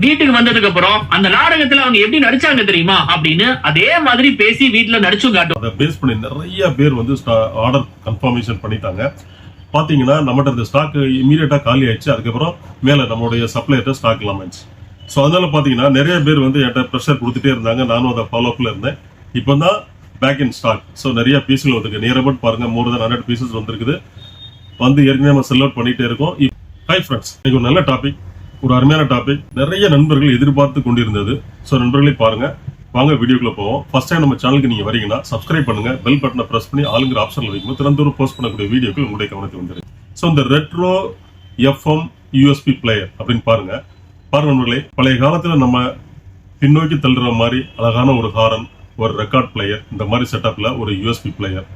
வீட்டுக்கு வந்ததுக்கு அப்புறம் அந்த நாடகத்துல அவங்க எப்படி நடிச்சாங்க தெரியுமா அப்படின்னு அதே மாதிரி பேசி வீட்டுல நடிச்சும் காட்டும். அதை பேஸ் பண்ணி நிறைய பேர் வந்து ஆர்டர் கன்ஃபர்மேஷன் பண்ணிட்டாங்க. பாத்தீங்கன்னா நம்மகிட்ட இருந்த ஸ்டாக் இமீடியட்டா காலி ஆயிடுச்சு. அதுக்கப்புறம் மேல நம்மளுடைய சப்ளையர்ட்ட ஸ்டாக் இல்லாம ஆயிடுச்சு. ஸோ அதனால பாத்தீங்கன்னா நிறைய பேர் வந்து என்கிட்ட ப்ரெஷர் கொடுத்துட்டே இருந்தாங்க. நானும் அதை ஃபாலோ அப்ல இருந்தேன். இப்போ தான் பேக் இன் ஸ்டாக். ஸோ நிறைய பீஸ்கள் வந்துருக்கு. நியர் அபவுட் பாருங்க மோர் தென் 100 பீசஸ் வந்திருக்குது. வந்து ஏற்கனவே நம்ம செல் அவுட் பண்ணிட்டே இருக்கோம். ஹை ஃப்ரெண்ட்ஸ், இன்னைக்கு ஒரு நல்ல டாபிக், ஒரு அருமையான டாபிக், நிறைய நண்பர்கள் எதிர்பார்த்து கொண்டிருந்தது. ஸோ நண்பர்களே பாருங்க, வாங்க வீடியோக்குள்ள போவோம். ஃபர்ஸ்ட் டைம் நம்ம சேனலுக்கு நீங்க வரீங்கன்னா சப்ஸ்கிரைப் பண்ணுங்க, பெல் பட்டனை பிரஸ் பண்ணி ஆளுங்கிற ஆப்ஷன்ல வைக்கும்போது திறந்தோறும் போஸ்ட் பண்ணக்கூடிய வீடியோக்கள் உங்களுடைய கவனத்துக்கு வந்துடும். ஸோ இந்த ரெட்ரோ எஃப்எம் யூஎஸ்பி பிளேயர் அப்படின்னு பாருங்க நண்பர்களே, பழைய காலத்துல நம்ம பின்னோக்கி தள்ளுற மாதிரி அழகான ஒரு ஹாரன், ஒரு ரெக்கார்ட் பிளேயர், இந்த மாதிரி செட்டப்ல ஒரு யூஎஸ்பி பிளேயர்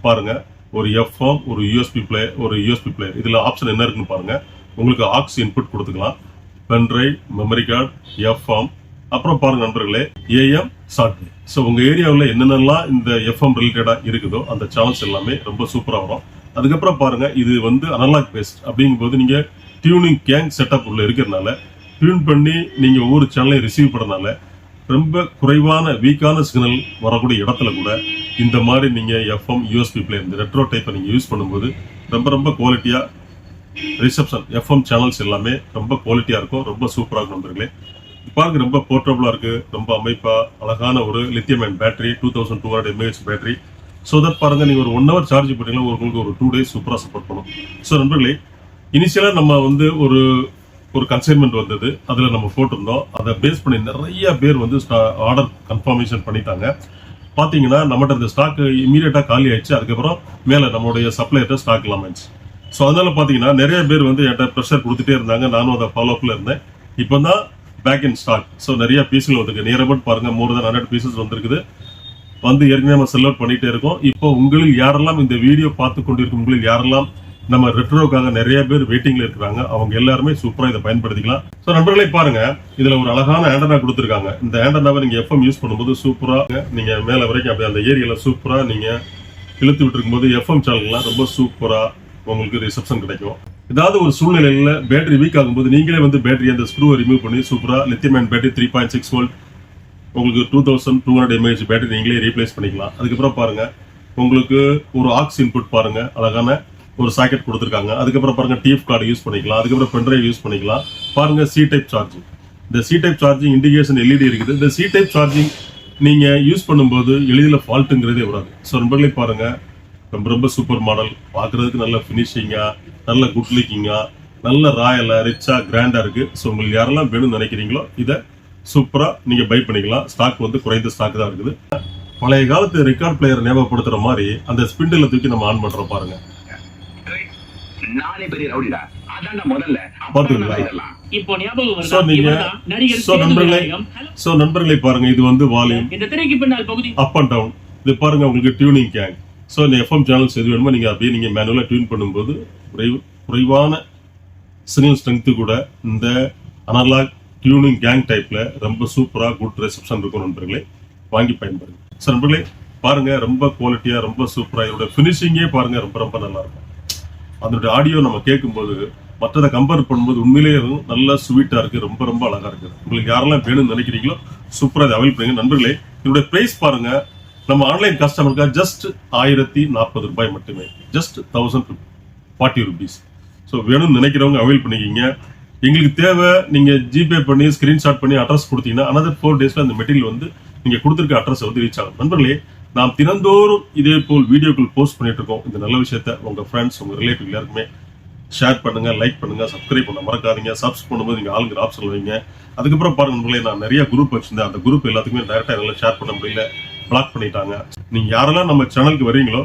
பாருங்க. ஒரு எஃப்எம், ஒரு யூஎஸ்பி பிளேயர், ஒரு யூஎஸ்பி பிளேயர். இதுல ஆப்ஷன் என்ன இருக்குன்னு பாருங்க. உங்களுக்கு ஆக்ஸ் இன்புட் கொடுத்துக்கலாம், பென்ட்ரைவ், மெமரி கார்டு, எஃப்எம், அப்புறம் பாருங்க நண்பர்களே ஏஎம் ஷார்ட். ஸோ உங்க ஏரியாவில் என்னென்னலாம் இந்த எஃப்எம் ரிலேட்டடா இருக்குதோ அந்த சேனல்ஸ் எல்லாமே ரொம்ப சூப்பரா வரும். அதுக்கப்புறம் பாருங்க, இது வந்து அனலாக் பேஸ்ட் அப்படிங்கும்போது நீங்க டியூனிங் கேங் செட்டப் உள்ள இருக்கிறதுனால டியூன் பண்ணி நீங்க ஒவ்வொரு சேனலையும் ரிசீவ் பண்ணனால ரொம்ப குறைவான வீக்கான சிக்னல் வரக்கூடிய இடத்துல கூட இந்த மாதிரி நீங்க எஃப்எம் யூஎஸ்பி பிளேயர், இந்த ரெட்ரோ டைப்பை நீங்க யூஸ் பண்ணும்போது ரொம்ப ரொம்ப குவாலிட்டியா ரிசப்ஷன் எஃப்எம் சேனல்ஸ் எல்லாமே ரொம்ப குவாலிட்டியா இருக்கும், ரொம்ப சூப்பரா இருக்கும் நண்பர்களே. பாருங்க, ரொம்ப போர்ட்டபிளா இருக்கு, ரொம்ப அமைப்பா அழகான ஒரு lithium ion battery, 2200 mAh battery. So that பாருங்க, நீங்க ஒரு 1 hour சார்ஜ் பண்ணீங்கன்னா உங்களுக்கு ஒரு 2 days சூப்பரா சப்போர்ட் பண்ணும். ஸோ நண்பர்களே, இனிஷியலா நம்ம வந்து ஒரு கன்சைன்மெண்ட் வந்தது, அதுல நம்ம போட்டிருந்தோம். அதை பேஸ் பண்ணி நிறைய பேர் வந்து ஆர்டர் கன்ஃபர்மேஷன் பண்ணிட்டாங்க. பாத்தீங்கன்னா நம்மகிட்ட இருந்த ஸ்டாக் இமீடியட்டா காலி ஆயிடுச்சு. அதுக்கப்புறம் மேல நம்மளுடைய சப்ளையர்ட்ட ஸ்டாக் இல்லாம ஆயிடுச்சு. ஸோ அதனால பாத்தீங்கன்னா நிறைய பேர் வந்து என்கிட்ட ப்ரெஷர் கொடுத்துட்டே இருந்தாங்க. நானும் அதை ஃபாலோ அப்ல இருந்தேன். இப்போ தான் பேக் இன் ஸ்டாக். ஸோ நிறைய பீஸ்கள் வந்திருக்கு. நியர் அபவுட் பாருங்க மோர் தென் 100 பீசஸ் வந்திருக்குது. வந்து ஏற்கனவே நம்ம செல் அவுட் பண்ணிட்டே இருக்கோம். இப்போ உங்களில் யாரெல்லாம் இந்த வீடியோ பார்த்து கொண்டிருக்கும், உங்களில் யாரெல்லாம் நம்ம ரெட்ரோக்காக நிறைய பேர் வெயிட்டிங்ல இருக்கிறாங்க, அவங்க எல்லாருமே சூப்பரா இதை பயன்படுத்திக்கலாம். ஸோ நண்பர்களே பாருங்க, இதுல ஒரு அழகான ஆண்டனா கொடுத்துருக்காங்க. இந்த ஆண்டனாவை நீங்க எஃப்எம் யூஸ் பண்ணும்போது சூப்பரா நீங்க மேல வரைக்கும் அப்படியே அந்த ஏரியால சூப்பரா நீங்க இழுத்து விட்டுருக்கும் போது எஃப்எம் சேனல்லாம் ரொம்ப சூப்பரா உங்களுக்கு ரிசப்ஷன் கிடைக்கும். ஏதாவது ஒரு சூழ்நிலையில பேட்டரி வீக் ஆகும்போது நீங்களே வந்து பேட்டரி அந்த ஸ்க்ரூவை ரிமூவ் பண்ணி சூப்பரா லித்தியம் அயன் பேட்டரி 3.6 volt உங்களுக்கு 2200 mAh பேட்டரி நீங்களே ரீப்ளேஸ் பண்ணிக்கலாம். அதுக்கப்புறம் பாருங்க, உங்களுக்கு ஒரு ஆக்ஸ் இன்புட் பாருங்க, அழகான ஒரு சாக்கெட் கொடுத்துருக்காங்க. அதுக்கப்புறம் பாருங்க டிஎஃப் கார்டு யூஸ் பண்ணிக்கலாம். அதுக்கப்புறம் பென்ட்ரைவ் யூஸ் பண்ணிக்கலாம். பாருங்க சி டைப் சார்ஜிங், இந்த C type charging indication LED இருக்குது. இந்த சி டைப் சார்ஜிங் நீங்க யூஸ் பண்ணும்போது எளிதில் ஃபால்ட்டுங்கிறதே வராது. ஸோ நண்பர்களே பாருங்க, ரொம்ப ரொம்ப சூப்பர் மாடல், பார்க்கறதுக்கு நல்ல ஃபினிஷிங்கா, நல்ல குட் லுக்கிங்கா, நல்ல ராயலா, ரிச்சா, கிராண்டா இருக்கு. ஸோ உங்களுக்கு யாரெல்லாம் வேணும்னு நினைக்கிறீங்களோ இதை சூப்பரா நீங்க பை பண்ணிக்கலாம். ஸ்டாக் வந்து குறைந்த ஸ்டாக் தான் இருக்குது. பழைய காலத்து ரெக்கார்ட் பிளேயர் ஞாபகப்படுத்துற மாதிரி அந்த ஸ்பிண்டில தூக்கி நம்ம ஆன் பண்றோம் பாருங்க. நண்பர்களை பாருங்க, இது வந்து வால்யூம் அப் அண்ட் டவுன். இது பாருங்க உங்களுக்கு டியூனிங் கேங். ஸோ இந்த எஃப்எம் சேனல்ஸ் எது வேணுமோ நீங்க அப்படியே நீங்க மேனுவலா டியூன் பண்ணும்போது குறைவான சிக்னல் ஸ்ட்ரென்த் கூட இந்த அனலாக் டியூனிங் கேங் டைப்ல ரொம்ப சூப்பரா குட் ரிசப்ஷன் இருக்கும். நண்பர்களே வாங்கி பயன்படுங்க. ஸோ நண்பர்களே பாருங்க, ரொம்ப குவாலிட்டியா, ரொம்ப சூப்பரா, இதோட பினிஷிங்கே பாருங்க ரொம்ப ரொம்ப நல்லா இருக்கும். அதனுடைய ஆடியோ நம்ம கேட்கும்போது மற்றதை கம்பேர் பண்ணும்போது உண்மையிலேயே நல்லா ஸ்வீட்டா இருக்கு, ரொம்ப ரொம்ப அழகா இருக்கு. உங்களுக்கு யாரெல்லாம் வேணும்னு நினைக்கிறீங்களோ சூப்பரா இதை அவைல் பண்ணுங்க. நண்பர்களே, இதோட பிரைஸ் பாருங்க, நம்ம ஆன்லைன் கஸ்டமருக்கா ஜஸ்ட் 1040 ரூபாய் மட்டுமே, ஜஸ்ட் 1040 rupees. ஸோ வேணும்னு நினைக்கிறவங்க அவைல் பண்ணிக்கிங்க. எங்களுக்கு தேவை, நீங்க ஜிபே பண்ணி ஸ்கிரீன்ஷாட் பண்ணி அட்ரஸ் கொடுத்தீங்கன்னா another 4 daysல அந்த மெட்டீரியல் வந்து நீங்க கொடுத்துருக்க அட்ரஸ் வந்து ரீச் ஆகும். நண்பர்களே, நாம் தினந்தோறும் இதே போல் வீடியோக்கள் போஸ்ட் பண்ணிட்டு இருக்கோம். இந்த நல்ல விஷயத்த உங்க ஃப்ரெண்ட்ஸ், உங்க ரிலேட்டிவ் எல்லாருக்குமே ஷேர் பண்ணுங்க, லைக் பண்ணுங்க, சப்ஸ்கிரைப் பண்ண மறக்காதீங்க. சப்ஸ்கிரைப் பண்ணும்போது நீங்க ஆளுங்கிற ஆப்ஷன் வைங்க. அதுக்கப்புறம் பாருங்க நண்பர்களே, நான் நிறைய குரூப் வச்சிருந்தேன். அந்த குரூப் எல்லாத்துக்குமே டைரக்டா என்னால ஷேர் பண்ண முடியல, பிளாக் பண்ணிட்டாங்க. நீங்க யாரெல்லாம் நம்ம சேனலுக்கு வரீங்களோ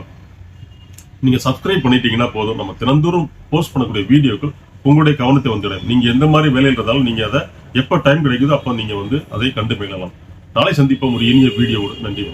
நீங்க சப்ஸ்கிரைப் பண்ணிட்டீங்கன்னா போதும், நம்ம தினந்தோறும் போஸ்ட் பண்ணக்கூடிய வீடியோக்கள் உங்களுடைய கவனத்தை வந்துடும். நீங்க எந்த மாதிரி வேலையில் இருந்தாலும் நீங்க அதை எப்ப டைம் கிடைக்குதோ அப்போ நீங்க வந்து அதை கண்டு பயிலலாம். நாளை சந்திப்போம் ஒரு இனிய வீடியோவோடு. நன்றி.